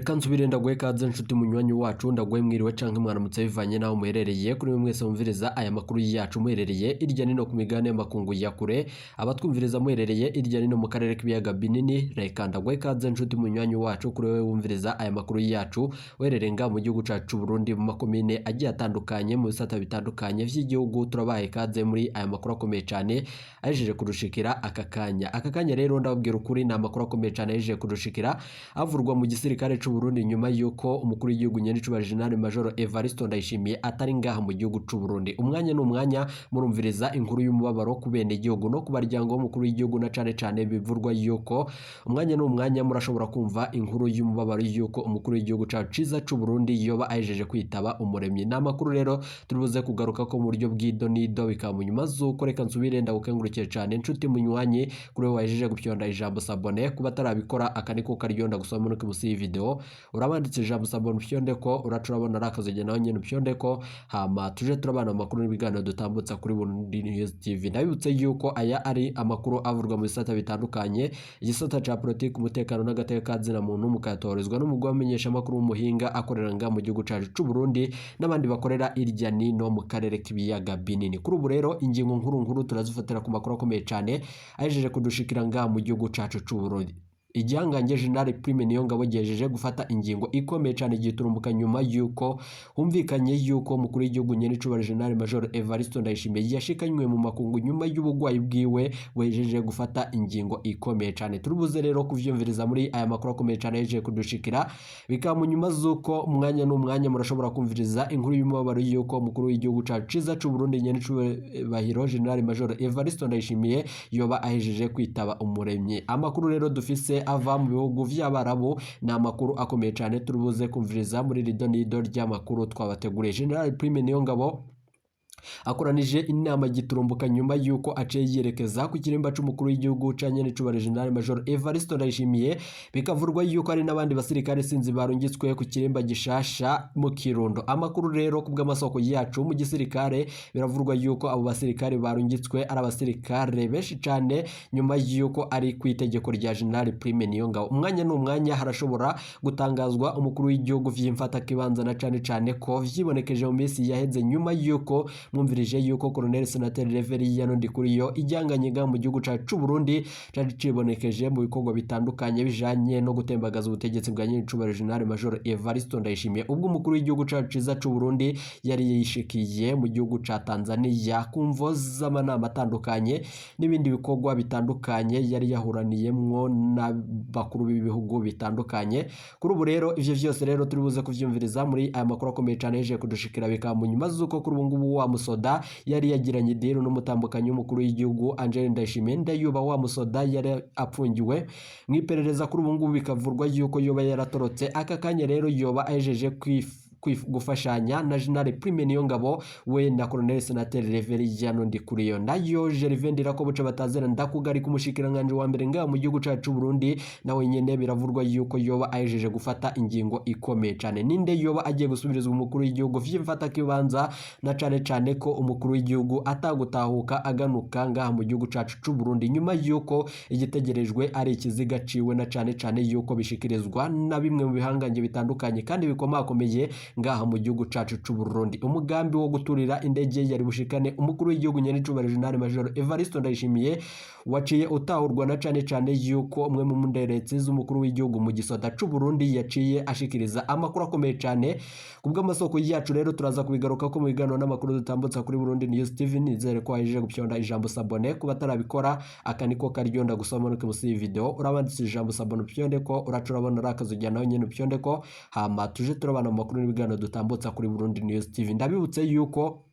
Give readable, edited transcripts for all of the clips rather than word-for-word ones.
Reka nsubire ndaguhe kaze nshuti munywanyi wacu ndaguhe mwiriwe canke mwaramutse bivanye naho muherereye kuri mwese mumviriza aya makuru yacu muherereye irya nino ku migane y'amakungu ya kure abatwumviriza muherereye irya nino mu karere k'ibiyaga binini. Reka ndaguhe kaze nshuti munywanyi wacu kuri wewe wumviriza aya makuru yacu uherereye nga mu gihugu cacu Burundi mu makomine agiye atandukanye mu bisata bitandukanye vy'igihugu. Turabaye kaze muri aya makuru akomeye cyane ajeje kudushikira aka kanya rero ndababwira ukuri na makuru akomeye cyane ajeje kudushikira avurwa mu gisirikare c'u Burundi nyuma yuko umukuru w'igihugu Nyenicubahiro General Major Evariste Ndayishimiye atari ngaha mu gihugu c'u Burundi. Umwanya n'umwanya murumviriza inkuru y'umubabaro ku bene igihugu no ku baryango w'umukuru w'igihugu na cane bivurwa yuko umwanya n'umwanya murashobora kumva inkuru y'umubabaro yuko umukuru w'igihugu cacu ciza c'u Burundi yoba ajeje kwitaba umuremyi. Namakuru rero turibuze kugaruka ko mu buryo bw'ido nido bikamunyuma zuko reka nsubire ndagukengurukire cane nshuti munywanyi kuri we wajeje gupyonda ijambo sabone kuba tarabikora akaniko karyonda gusoma no kimusi iyi video urabanditse ijambo sabone upyondeko uracurabona rakazoge nawe nyene upyondeko hama tuje turabana amakuru n'ibiganiro dutambutsa kuri Burundi News TV. Ndabibutse yuko aya ari amakuru avurwa mu bisata bitandukanye igisata ca politiki umutekano n'agateka kazina muntu mukatorezwa n'umugwi wamenyesha amakuru w'umuhinga akorera nga mu gihugu cacu c'u Burundi n'abandi bakorera irya nino mu karere k'ibiyaga binini. Kuri ubu rero ingingo nkuru turazifatira ku makuru akomeye cyane ajeje kudushikira nga mu gihugu cacu c'u Burundi. Igihangange General Prime Niyongabo gejeje gufata ingingo ikomeye cyane giturumbuka nyuma yuko humvikanye yuko mukuru w'igihugu Nyenicubahiro General Major Evariste Ndayishimiye yashikanywe mu makungu nyuma y'ubugwayi bwiwe wejeje gufata ingingo ikomeye cyane. Turubuze rero kuvyumviriza muri aya makuru akomeye cyane yejeje kudushikira bikamunyuma zuko umwanya n'umwanya murashobora kumviriza inkuru y'umubabaro yuko mukuru w'igihugu cacu ciza c'u Burundi Nyenicubahiro General Major Evariste Ndayishimiye yoba ahejeje kwitaba umuremyi. Amakuru rero dufise ava mu bihugu vy'Abarabu na makuru akomeye cyane turubuze kumviriza muri rido nido ry'amakuru twabateguriye. General Prime Niyongabo akoranije inama giturumbuka nyuma yuko aciye yerekeza ku kirimba c'umukuru w'igihugu ca Nyenicubahiro General Major Evariste Ndayishimiye bikavurwa yuko ari n'abandi basirikare sinzi barungitswe ku kirimba gishasha mu Kirundo. Amakuru rero kubwa masoko yacu mu gisirikare biravurwa yuko abo basirikare barungitswe ari abasirikare benshi cyane nyuma yuko ari ku itegeko rya General Prime Niyongabo. Umwanya n'umwanya harashobora gutangazwa umukuru w'igihugu vy'imfata kibanza na cane ko vyibonekeje mu minsi yaheze nyuma yuko mwumvirije yuko Colonel Senateur Reveriyano Ndikuriyo ijyanganye nga mu gihugu cacu c'u Burundi cari cibonekeje mu bikorwa bitandukanye bijanye no gutembagaza ubutegetsi bwa Nyenicubahiro General Major Evariste Ndayishimiye ubwo umukuru w'igihugu cacu ciza c'u Burundi yari yishikiye mu gihugu ca Tanzania kumvo z'amanama atandukanye n'ibindi bikorwa bitandukanye yari yahuraniyemwo n'abakuru b'ibihugu bitandukanye. Kuri ubu rero ivyo vyose rero turibuze kuvyumviriza muri aya makuru akomeye cyane yeje kudushikira bikamunyuma zuko kuri ubu ngubu wa musoda yari yagiranye dero n'umutambukanyi w'umukuru w'igihugu Angel Ndayishimiye ndayuba wa musoda yari apfungiwe mwiperereza. Kuri ubu ngubu bikavurwa yuko yoba yaratorotse aka kanya rero yoba ajeje gufashanya na General Prime Niyongabo we na Colonel Senateur Reveriyano Ndikuriyo nayo Gervendira ko buca batazera ndakugari kumushikiranganje wa mbere nga mu gihugu cacu Burundi nawe nyene biravurwa yuko yoba ajeje gufata ingingo ikomeye cyane. Ninde yoba agiye gusubirizwa umukuru w'igihugu vy'imfata kibanza na cane ko umukuru w'igihugu atagutahuka aganuka ngaha mu gihugu cacu c'u Burundi nyuma yuko igitegerejwe ari ikiziga ciwe na cane yuko bishikirizwa na bimwe mu bihanganje bitandukanye kandi bikomakomeye ngaha mu gihugu cacu c'u Burundi. Umugambi wo guturira indege yari bushikane umukuru w'igihugu Nyenicubahiro General Major Evariste Ndayishimiye waciye utahurwa na cane yuko umwe mu nderetse z'umukuru w'igihugu mu gisota c'u Burundi yaciye ashikiriza amakuru akomeye cyane kubwa amasoko yacu. Rero turaza kubigaruka ko mu biganiro n'amakuru dutambutsa kuri Burundi News TV. Nizere ko wajeje gupyonda ijambo sabone kuba tarabikora akaniko karyonda gusoma no kimusi iyi video urabanditse ijambo sabone upyondeko uracurabona rakazoge nawe nyene upyondeko hama tuje turabana mu makuru n'ibiganiro dutambutsa kuri Burundi News TV. Ndabibutse yuko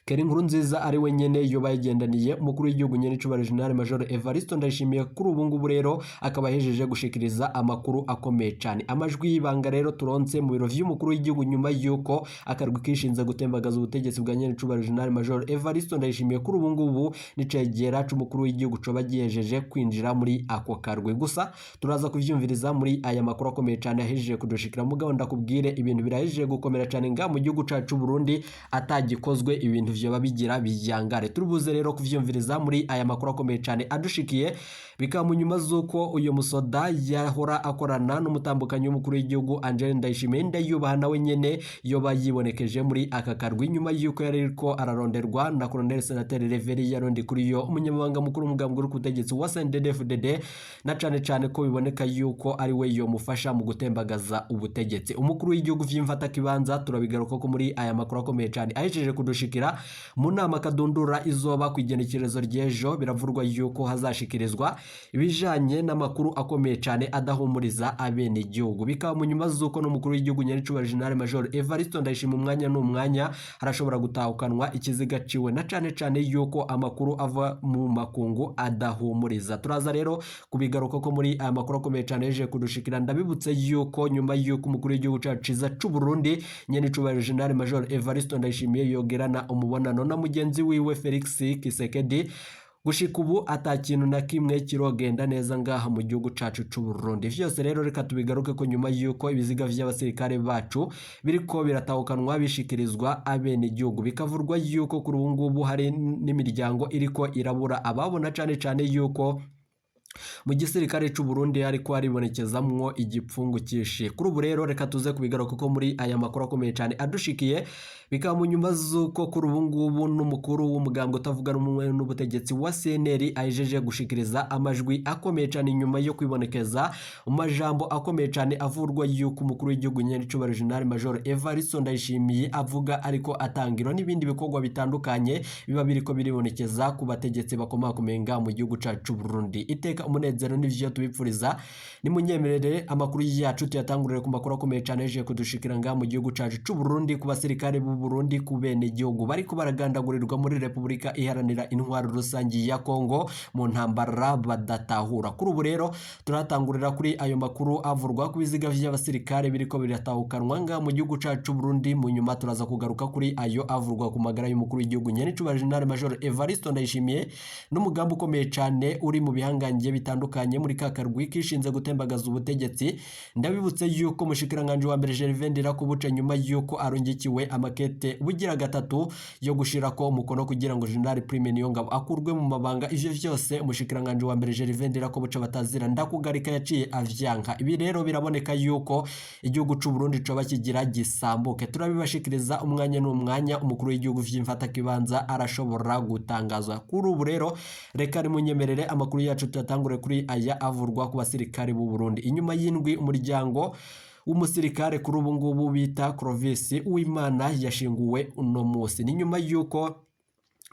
Keri Nkurunziza ari wenyene yoba yagendaniye umukuru w'igihugu Nyenicubahiro General Major Evariste Ndayishimiye. Kuri ubu ngubu rero akaba hejeje gushikiriza amakuru akomeye cyane. Amajwi y'ibanga rero turonse mu biro vy'umukuru w'igihugu nyuma yuko akarwi kishinze gutembagaza ubutegetsi bwa Nyenicubahiro General Major Evariste Ndayishimiye. Kuri ubu ngubu nicegera c'umukuru w'igihugu coba gihejeje kwinjira muri ako karwi. Gusa turaza kuvyumviriza muri aya makuru akomeye cyane ahejeje kudushikira mugabo ndakubwire ibintu birahejeje gukomera cyane nga mu gihugu cacu Burundi atagikozwe ibintu vyoba bigira bijyangare. Turubuze rero kuvyumviriza muri aya makuru akomeye cyane adushikiye, bikaba mu nyuma z'uko uyu musoda yahora akorana n'umutambukanyi w'umukuru w'igihugu Angel Ndayishimiye Ndayubaha nawe nyene yoba yibonekeje muri aka karwi nyuma y'uko yari ariko araronderwa na Colonel Senateri Reverie Yarundi kuri yo umunyamabanga mukuru w'umugambwe w'ubutegetsi wa CNDD-FDD, na cane ko biboneka yuko ari we yo mufasha mu gutembagaza ubutegetsi. Umukuru w'igihugu vy'imfata kibanza turabigaruka ko muri aya makuru akomeye cyane ahejeje kudushikira mu nama kadundura izoba ku igenekerezo ry'ejo. Biravurwa yuko hazashikirizwa ibijanye n'amakuru akomeye cyane adahumuriza abene igihugu. Bikaba mu nyuma z'uko n'umukuru w'igihugu Nyaricubahiro General Major Evariste Ndayishimiye umwanya n'umwanya harashobora gutahukanwa ikiziga ciwe, na cane yuko amakuru ava mu makungu adahumuriza. Turaza rero kubigaruka ko muri aya makuru akomeye cyane yeje kudushikira. Ndabibutse yuko nyuma yuko umukuru w'igihugu cyacu ciza c'u Burundi Nyaricubahiro General Major Evariste Ndayishimiye yogerana umubonano na mugenzi wiwe Felix Tshisekedi, gushika ubu atakintu na kimwe kirogenda neza ngaha mu gihugu cacu c'u Burundi. Vyose rero reka tubigaruke ko nyuma yuko ibiziga vy'abasirikare bacu biriko biratahukanwa bishikirizwa abene igihugu. Bikavurwa yuko kuri ubu ngubu hari n'imiryango iriko irabura ababona cane yuko mu gisirikare c'u Burundi ariko aribonekezamwo igipfungu cyishe. Kuri ubu rero reka tuze kubigaruka ko muri aya makuru akomeye cyane adushikiye, bikaba mu nyuma z'uko kuri ubu ngubu n'umukuru w'umugambwe utavuga rumwe n'ubutegetsi wa CNL ajeje gushikiriza amajwi akomeye cyane nyuma yo kwibonekeza amajambo akomeye cyane avurwa yuko umukuru w'igihugu Nyaricubahiro General Major Evariste Ndayishimiye avuga ariko atangiro n'ibindi bikorwa bitandukanye biba biriko biribonekeza ku bategetsi bakomakomeye nga mu gihugu cacu c'u Burundi. Iteka umunezero n'ivyo tubipfuriza ni munyemerere amakuru yacu tuyatangurire ku makuru akomeye cyane yeje kudushikira nga mu gihugu cacu c'u Burundi ku basirikare b'u Burundi ku bene igihugu bariko baragandagurirwa muri Repubulika Iharanira Intwaro Rusangi ya Kongo mu ntambara badatahura. Kuri ubu rero turatangurira kuri ayo makuru avurwa ku biziga vy'abasirikare biriko biratahukanwa nga mu gihugu cacu c'u Burundi. Mu nyuma turaza kugaruka kuri ayo avurwa ku magara y'umukuru w'igihugu Nyaricubahiro General Major Evariste Ndayishimiye n'umugambi ukomeye cyane uri mu bihangange bitandukanye muri kakarwi kishinze gutembagaza ubutegetsi. Ndabibutse yuko mushikiranganje wa mbere Gervais Ndirakobuca nyuma yuko arungikiwe amakete bugira gatatu yo gushirako umukono kugira ngo General Prime Niyongabo akurwe mu mabanga. Ivyo vyose mushikiranganje wa mbere Gervais Ndirakobuca batazira ndakugarika yaciye avyanka. Ibi rero biraboneka yuko igihugu c'u Burundi coba kigira gisambuke. Turabibashikiriza umwanya n'umwanya umukuru w'igihugu vy'imfata kibanza arashobora gutangazwa. Kuri ubu rero reka ni munyemerere amakuru yacu tuyatangure kuri aya avurwa ku basirikare b'u Burundi. Inyuma y'indwi umuryango w'umusirikare kuri ubu ngubu bita Clovis Uwimana yashinguwe uno munsi. Ni nyuma yuko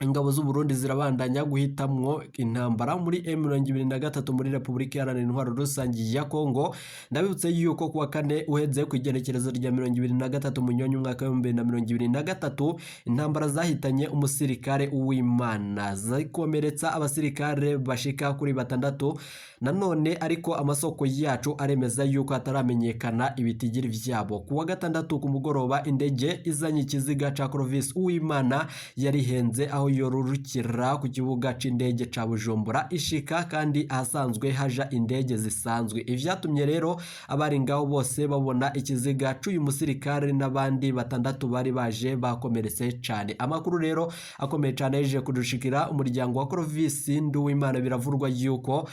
ingabo z'u Burundi zirabandanya guhitamwo intambara muri M23 muri Repubulika Iharanira Intwaro Rusangi ya Kongo. Ndabibutse yuko kuwa kane uheze ku igenekerezo rya 23 munyonyo umwaka wa 2023 intambara zahitanye umusirikare Uwimana zikomeretsa abasirikare bashika kuri batandatu. Nanone ariko amasoko yacu aremeza yuko ataramenyekana ibitigiri vyabo. Kuwa gatandatu ku mugoroba indege izanye ikiziga ca Clovis Uwimana yari henze aho yorurukira ku kibuga c'indege ca Bujumbura ishika kandi ahasanzwe haja indege zisanzwe. Ivyatumye rero abari ngaho bose babona ikiziga c'uyu musirikare n'abandi batandatu bari baje bakomeretse cyane. Amakuru rero akomeye cyane yeje kudushikira umuryango wa Clovis Nduwimana. Biravurwa yuko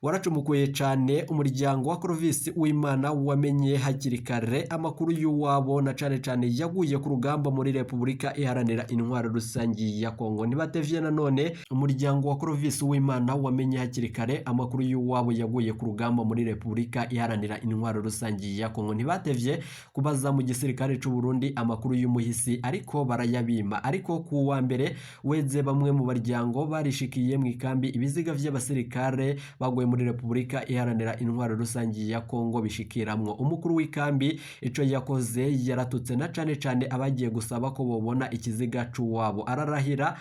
waracumukuye cyane umuryango wa Clovis Uwimana wamenye hakiri kare amakuru y'uwabo na cyane yaguye ku rugamba muri Repubulika Iharanira Intwaro Rusangi ya Kongo. Nibatevye nanone umuryango wa Clovis Uwimana wamenye hakiri kare amakuru y'uwabo yaguye ku rugamba muri Repubulika Iharanira Intwaro Rusangi ya Kongo. Nibatevye kubaza mu gisirikare c'u Burundi amakuru y'umuhisi ariko barayabima. Ariko ku wa mbere weze bamwe mu baryango barishikiye mu ikambi ibiziga vy'abasirikare baguye muri Repubulika Iharanira Intwaro Rusangi ya Kongo bishikiramwo. Umukuru w'ikambi ico yakoze yaratutse na cane abagiye gusaba ko bobona ikiziga c'uwabo. Ararahira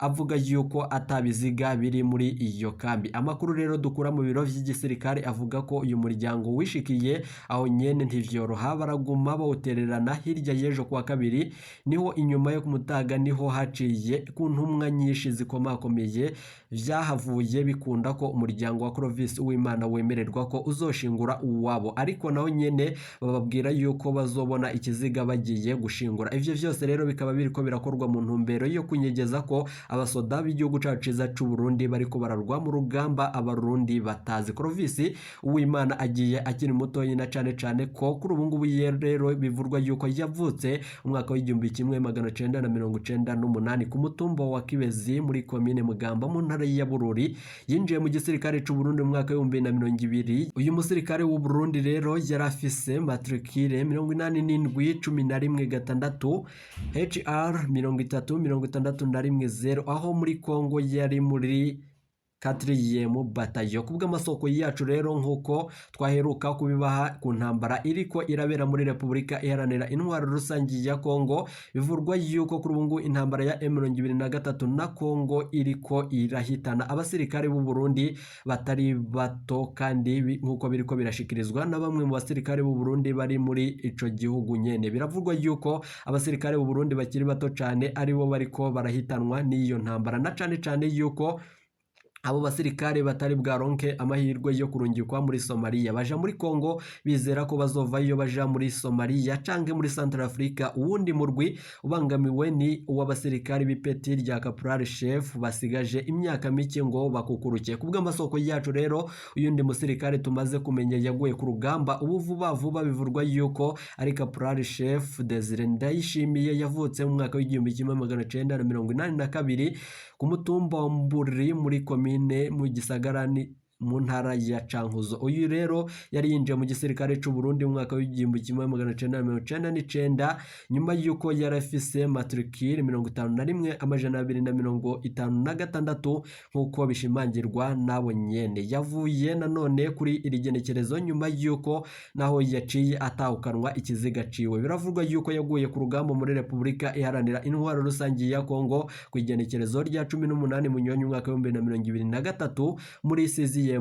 avuga yuko atabiziga biri muri iyo kambi. Amakuru rero dukura mu biro vy'igisirikare avuga ko uyu muryango wishikiye aho nyene ntivyoroha, baraguma bawutererana. Hirya y'ejo kuwa kabiri niho inyuma yo kumutaga niho haciye ku ntumwa nyinshi zikomakomeye vyahavuye bikunda ko umuryango wa Clovis Uwimana wemererwa ko uzoshingura uwabo, ariko naho nyene bababwira yuko bazobona ikiziga bagiye gushingura. Ivyo vyose rero bikaba biriko birakorwa mu ntumbero yo kunyegeza ko abasoda b'igihugu cacu ciza c'u Burundi bariko bararwa mu rugamba abarundi batazi. Clovis Uwimana agiye akiri muto na cane cane ko kuri ubu ngubu rero bivurwa yuko yavutse umwaka w'1998 ku mutumba wa Kibezi muri komine Mugamba mu ntara ya Bururi. Yinjiye mu gisirikare c'u Burundi mu mwaka w'2020. Uyu musirikare w'u Burundi rero yarafise matricule 8711 HR 30610 aho muri Kongo yari muri 4e batayo. Kubw'amasoko yacu rero nkuko twaheruka kubibaha ku ntambara iriko irabera muri Repubulika Iharanira Intwaro Rusangi ya Kongo, bivurwa yuko kuri ubu intambara ya M23 na Kongo iriko irahitana abasirikare b'u Burundi batari bato, kandi nkuko biriko birashikirizwa na bamwe mu basirikare b'u Burundi bari muri ico gihugu nyene. Biravurwa yuko abasirikare b'u Burundi bakiri bato cane aribo bariko barahitanwa n'iyo ntambara, na cane cane yuko abo basirikare batari bwaronke amahirwe yo kurungikwa muri Somalia baja muri Kongo bizera ko bazovayo baja muri Somalia canke muri Central Africa. Uwundi murwi ubangamiwe ni uw'abasirikare b'ipeti rya Caporal Chef basigaje imyaka mike ngo bakukuruke. Kubw'amasoko yacu rero uyundi musirikare tumaze kumenya yaguye ku rugamba ubu vuba bivurwa yuko ari Caporal Chef Desire Ndayishimiye, yavutse mu mwaka w'1982 ku mutumba Mburi muri komine mu gisagara mu ntara ya Cankuzo. Uyu rero yari yinjiye mu gisirikare c'u Burundi mu mwaka w'1999 nyuma yuko yarafise matricule 51256 nkuko bishimangirwa nabo nyene. Yavuye nanone kuri iri genekerezo nyuma yuko naho yaciye atahukanwa ikiziga ciwe. Biravugwa yuko yaguye ku rugamba muri Repubulika Iharanira Intwaro Rusangi ya Kongo ku igenekerezo rya 18 Munyonyi mwaka w'2023 muri CZM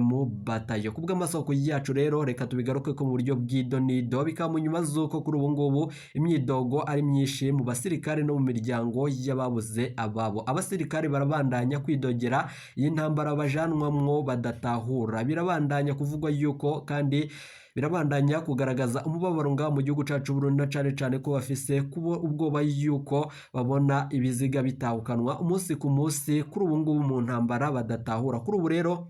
batayo. Kubw'amasoko yacu rero reka tubigaruke ko mu buryo bw'idonido, bikaba mu nyuma z'uko kuri ubu ngubu imyidogo ari myinshi mu basirikare no mu miryango y'ababuze ababo. Abasirikare barabandanya kwidogera iyi ntambara bajanwamwo badatahura, birabandanya kuvugwa yuko kandi birabandanya kugaragaza umubabaro ngaho mu gihugu cacu Burundi, na cane cane ko bafise ubwoba yuko babona ibiziga bitahukanwa umunsi ku munsi kuri ubu ngubu mu ntambara badatahura. Kuri ubu rero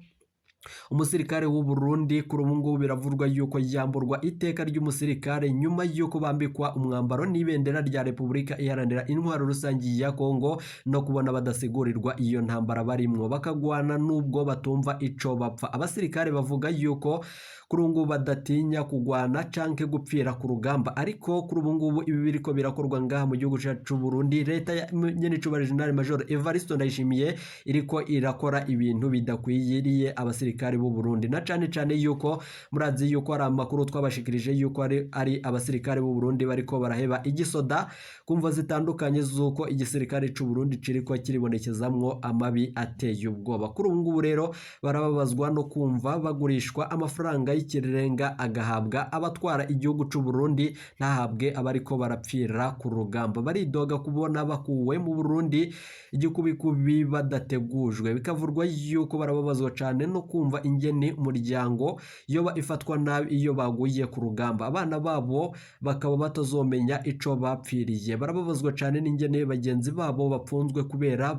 umusirikare w'u Burundi kuri ubu ngubu biravurwa yuko yamburwa iteka ry'umusirikare nyuma yuko bambikwa umwambaro n'ibendera rya Repubulika Iharanira Intwaro Rusangi ya Kongo no kubona badasigurirwa iyo ntambara barimwo bakagwana nubwo batumva ico bapfa. Abasirikare bavuga yuko kuri ubu ngubu badatinya kugwana canke gupfira ku rugamba, ariko kuri ubu ngubu ibi biriko birakorwa ngaha mu gihugu cacu Burundi. Leta ya Nyenicubahiro General Major Evariste Ndayishimiye iriko irakora ibintu bidakwiriye abasirikare b'u Burundi, na cane cane yuko murazi yuko ari amakuru twabashikirije yuko ari abasirikare b'u Burundi bariko baraheba igisoda kumva zitandukanye zuko igisirikare c'u Burundi ciriko kiribonekezamwo amabi ateye ubwoba. Kuri ubu ngubu rero barababazwa no kumva bagurishwa amafaranga y'ikirenga agahabwa abatwara igihugu c'u Burundi ntahabwe abariko barapfira ku rugamba. Baridoga kubona bakuwe mu Burundi igikubikubi badategujwe, bikavurwa yuko barababazwa cane no kumva ingene umuryango yoba ifatwa nabi iyo baguye ku rugamba, abana babo bakaba batazomenya ico bapfiriye. Barababazwa cane n'ingene bagenzi babo bapfunzwe kubera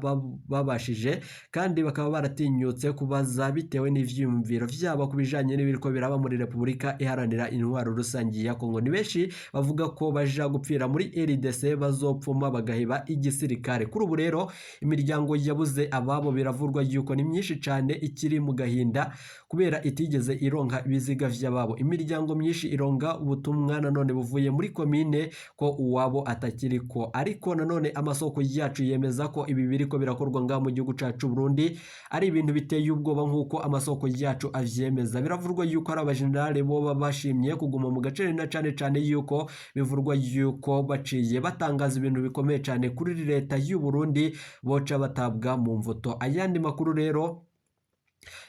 babashije kandi bakaba baratinyutse kubaza bitewe n'ivyiyumviro vyabo kubijanye n'ibiriko biraba muri Repubulika Iharanira Intwaro Rusangi ya Kongo. Ni benshi bavuga ko baja gupfira muri RDC bazopfuma bagaheba igisirikare. Kuri ubu rero imiryango yabuze ababo biravurwa yuko ni myinshi cane ikiri mu gahinda agahinda kubera itigeze ironka ibiziga vy'ababo. Imiryango myinshi ironga ubutumwa nanone buvuye muri komine ko uwabo atakiriko, ariko nanone amasoko yacu yemeza ko ibi biriko birakorwa ngaha mu gihugu cacu Burundi ari ibintu biteye ubwoba nk'uko amasoko yacu avyemeza. Biravurwa yuko ari abajenerali boba bashimye kuguma mu gace, na cane yuko bivurwa yuko baciye batangaza ibintu bikomeye cane kuri leta y'u Burundi boca batabwa mu mvuto. Ayandi makuru rero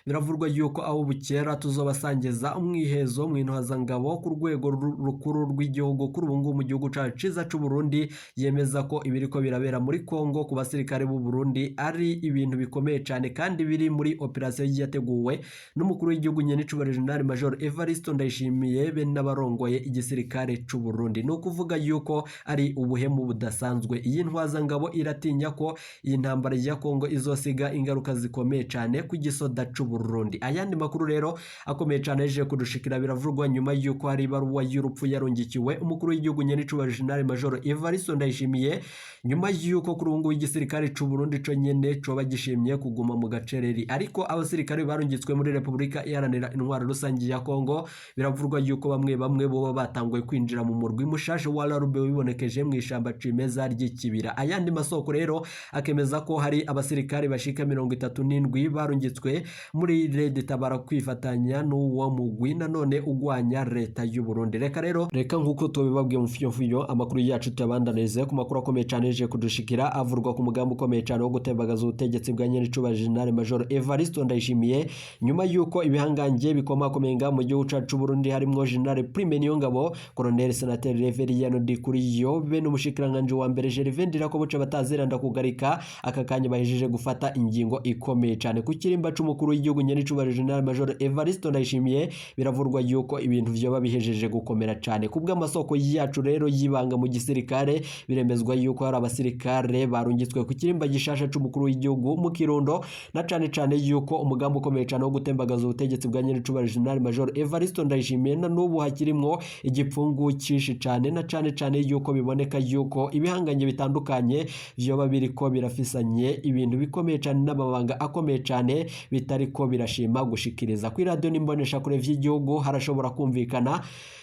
biravurwa yuko aho bukera tuzobasangiza umwihezo mw'intwazangabo ku rwego rukuru rw'igihugu kuri ubu ngubu mu gihugu cacu ciza c'u Burundi, yemeza ko ibiriko birabera muri Kongo ku basirikare b'u Burundi ari ibintu bikomeye cane kandi biri muri operation yateguwe n'umukuru w'igihugu nyene c'ubare General Major Evariste Ndayishimiye be n'abarongoye igisirikare c'u Burundi. No kuvuga yuko ari ubuhemu budasanzwe. Iyi ntwazangabo iratinya ko iyi ntambara ya Kongo izosiga ingaruka zikomeye cane ku gisoda c'u Burundi. Ayandi makuru rero akomeye cane aje kudushikira biravurwa nyuma yuko hari ibaruwa y'urupfu yarungikiwe umukuru w'igihugu nyene c'ubare General Major Evariste Ndayishimiye, nyuma yuko kuri ubu ngubu igisirikare c'u Burundi co nyene coba gishimye kuguma mu gacereri, ariko abasirikare barungitswe muri Republika Iharanira Intwaro Rusangi ya Kongo biravurwa yuko bamwe boba batanguye kwinjira mu murwi mushasha wa Larube wibonekeje mu ishamba cimeza ry'ikibira. Ayandi masoko rero akemeza ko hari abasirikare bashika 37 barungitswe muri Red Tabara kwifatanya n'uwo mugwi nanone ugwanya leta y'u Burundi. Reka nkuko tubibabwiye mu fiyo amakuru yacu tuyabandaneze ku makuru akomeye cane je kudushikira avurwa ku mugambo ukomeye cane wo gutembagaza ubutegetsi bwa nyene c'ubare General Major Evariste Ndayishimiye, nyuma yuko ibihangange bikomakomenga mu gihugu cacu Burundi harimwo General Prime Niyongabo, Colonel Senateur Reveriyano Ndikuriyo be n'umushikiranganje wa mbere Gervais Ndirakobuca bataziranda kugarika aka kanya bahejeje gufata ingingo ikomeye cane ku kirimba c'umukuru w'igihugu nyene c'ubare General Major Evariste Ndayishimiye. Biravurwa yuko ibintu vyoba bihejeje gukomera cane kubwa amasoko yacu rero yibanga mu gisirikare. Biremezwa yuko hari abasirikare barungitswe ku kirimba gishasha c'umukuru w'igihugu mu Kirundo, na cane yuko umugambo ukomeye cane wo gutembagaza ubutegetsi bwa nyene c'ubare General Major Evariste Ndayishimiye na n'ubu hakirimwo igipfungu cishi cane, na cane yuko biboneka yuko ibihanganye bitandukanye vyoba biriko birafisanye ibintu bikomeye cane n'amabanga akomeye cane bitariko birashima gushikiriza ku radio n'imbonesha kure vy'igihugu. Harashobora kumvikana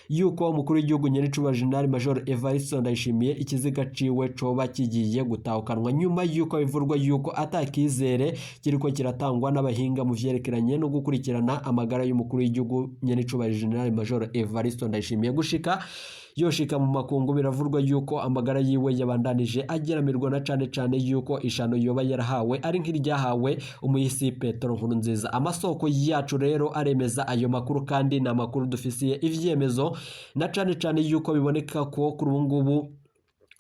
yuko umukuru w'igihugu nyene c'ubare General Major Evariste Ndayishimiye ikiziga ciwe coba kigiye gutahukanwa, nyuma yuko bivurwa yuko atakizere kiriko kiratangwa n'abahinga mu vyerekeranye no gukurikirana amagara y'umukuru w'igihugu nyene c'ubare General Major Evariste Ndayishimiye gushika yoshika mu makungu. Biravurwa yuko amagara yiwe yabandanije ageramirwa, na cane yuko ishano yoba yarahawe ari nk'iryahawe umuyisi Petero Nkurunziza. Amasoko yacu rero aremeza ayo makuru kandi na makuru dufisiye ivyemezo, na cane yuko biboneka ko kuri ubu ngubu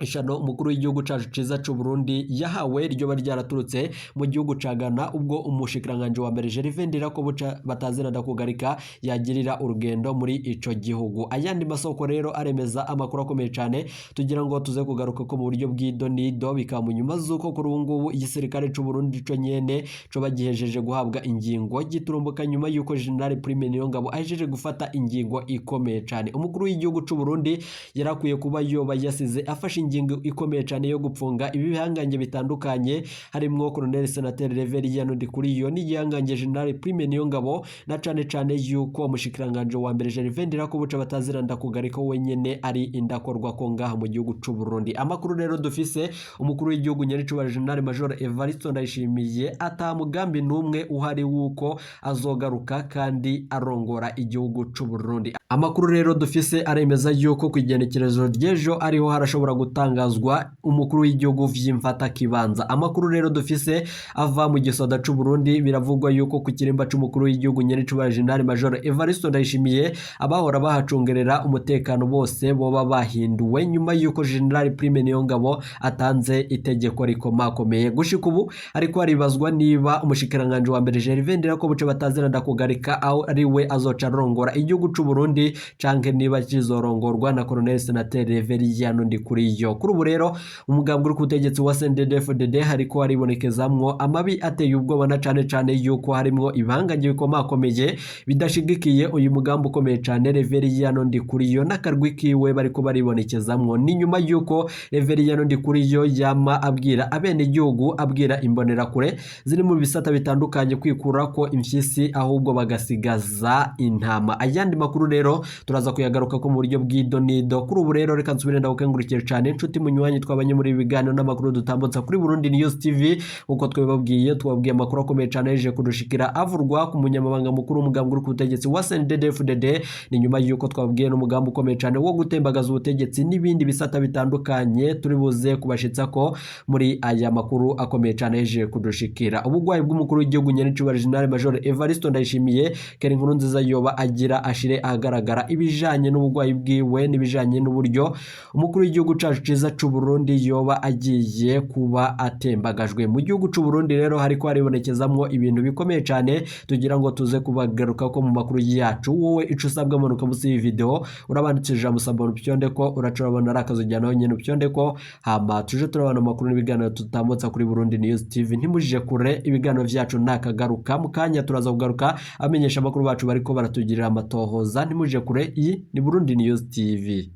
ishano umukuru w'igihugu cacu ciza c'u Burundi yahawe ryo bari ryaraturutse mu gihugu ca Ghana, ubwo umushikiranganje wa mbere Gervais Ndirakobuca bataziranda kugarika yagirira urugendo muri ico gihugu. Ayandi masoko rero aremeza amakuru akomeye cane tugira ngo tuze kugaruka ko mu buryo bw'idonido bikamunyuma zuko kuri ubu ngubu igisirikare c'u Burundi co nyene co bagihejeje guhabwa ingingo giturumbuka nyuma yuko General Prime Niyongabo ahejeje gufata ingingo ikomeye cane. Umukuru w'igihugu c'u Burundi yarakwiye kuba yoba yasize afashe ingingo ikomeye cane yo gupfunga ibi bihanganye bitandukanye harimwo Colonel Senateur Reveriyano Ndikuriyo n'igihanganye General Prime Niyongabo, na cane yuko umushikiranganje wa mbere Gervais Ndirakobuca bataziranda kugarika wenyene ari indakorwa ko ngaha mu gihugu c'u Burundi. Amakuru rero dufise umukuru w'igihugu nyene c'ubare General Major Evariste Ndayishimiye ata mugambi numwe uhari wuko azogaruka kandi arongora igihugu c'u Burundi. Amakuru rero dufise aremeza yuko kwigenekerezo ry'ejo ariho harashobora gutangazwa umukuru w'igihugu vy'imfata kibanza. Amakuru rero dufise ava mu gisoda c'u Burundi biravugwa yuko ku kirimba c'umukuru w'igihugu nyene c'ubare General Major Evariste Ndayishimiye abahora bahacungerera umutekano bose boba bahinduwe nyuma yuko General Prime Niyongabo atanze itegeko rikomakomeye. Gushika ubu ariko haribazwa niba umushikiranganje wa mbere Gervais Ndirakobuca bataziranda kugarika aho ari we azoca arongora igihugu c'u Burundi canke niba kizorongorwa na Colonel Senateur Reveriyano Ndikuriyo. wayo. Kuri ubu rero umugambwe uri ku butegetsi wa CNDD-FDD hariko haribonekezamwo amabi ateye ubwoba na cane cane yuko harimwo ibihanganye bikomakomeye bidashigikiye uyu mugambi ukomeye cane Reveriyano Ndikuriyo n'akarwi kiwe bariko baribonekezamwo. Ni nyuma yuko Reveriyano Ndikuriyo yama abwira abene igihugu, abwira imbonerakure ziri mu bisata bitandukanye kwikurako imfyisi ahubwo bagasigaza intama. Ayandi makuru rero turaza kuyagaruka ko mu buryo bw'idonido. Kuri ubu rero reka nsubire ndagukengurukire cane inshuti munywanyi twabanye muri ibiganiro n'amakuru dutambutsa kuri Burundi News TV. Uko twababwiye amakuru akomeye cane yeje kudushikira avurwa ku munyamabanga mukuru w'umugambwe uri ku butegetsi wa CNDD-FDD. Ni nyuma yuko twababwiye n'umugambi ukomeye cane wo gutembagaza ubutegetsi n'ibindi bisata bitandukanye turi buze kubashitsa ko muri aya makuru akomeye cane yeje kudushikira. Ubugwayi bw'umukuru w'igihugu Nyenicubahiro General Major Evariste Ndayishimiye kera inkuru nziza yoba agira ashire ahagaragara ibijanye n'ubugwayi bwiwe n'ibijanye n'uburyo umukuru w'igihugu cacu ciza c'u Burundi yoba agiye kuba atembagajwe. Mu gihugu c'u Burundi rero hariko haribonekezamwo ibintu bikomeye cane tugira ngo tuze kubagaruka ko mu makuru yacu. Wowe ico usabwa manuka musi iyi video urabanditse ijambo sabone pyondeko uracurabona arakazujyanaho nyene pyondeko hama tuje turabana amakuru n'ibiganiro tutambutsa kuri Burundi News TV. Ntimujije kure ibiganiro vyacu nakagaruka mu kanya turaza kugaruka amenyesha amakuru bacu bariko baratugirira amatohoza. Ntimujije kure, iyi ni Burundi News TV.